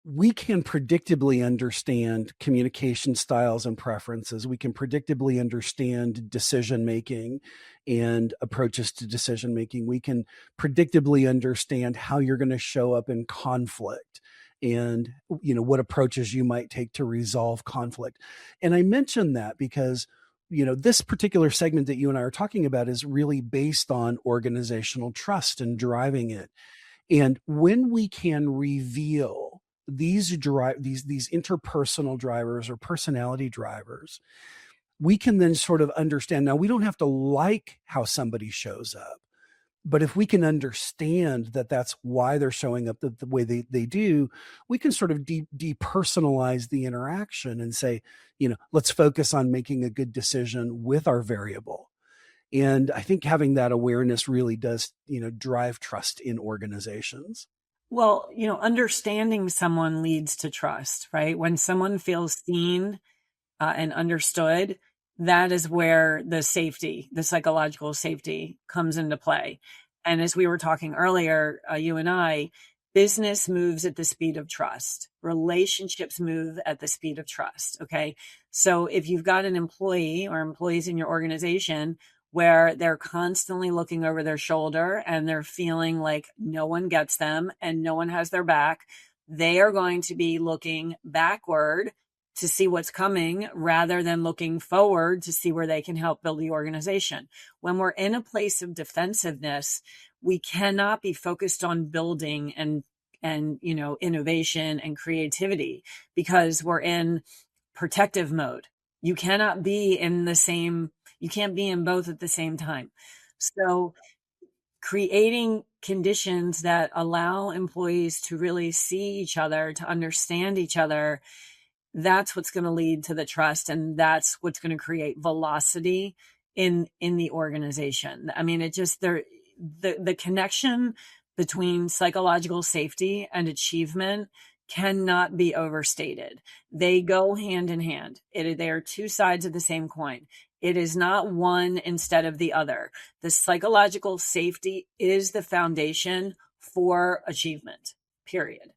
we can predictably understand communication styles and preferences. We can predictably understand decision making and approaches to decision making. We can predictably understand how you're going to show up in conflict and what approaches you might take to resolve conflict. And I mention that because this particular segment that you and I are talking about is really based on organizational trust and driving it. And when we can reveal these interpersonal drivers or personality drivers, we can then sort of understand. Now, we don't have to like how somebody shows up, but if we can understand that that's why they're showing up the way they do, we can sort of depersonalize the interaction and say, let's focus on making a good decision with our variable. And I think having that awareness really does, drive trust in organizations. Well, understanding someone leads to trust, right? When someone feels seen and understood, that is where the safety, the psychological safety comes into play. And as we were talking earlier, you and I, business moves at the speed of trust. Relationships move at the speed of trust. Okay. So if you've got an employee or employees in your organization where they're constantly looking over their shoulder and they're feeling like no one gets them and no one has their back, they are going to be looking backward to see what's coming rather than looking forward to see where they can help build the organization. When we're in a place of defensiveness, we cannot be focused on building and innovation and creativity because we're in protective mode. You cannot be in you can't be in both at the same time. So creating conditions that allow employees to really see each other, to understand each other, that's what's going to lead to the trust. And that's what's going to create velocity in the organization. I mean, the connection between psychological safety and achievement cannot be overstated. They go hand in hand. They are two sides of the same coin. It is not one instead of the other. The psychological safety is the foundation for achievement, period.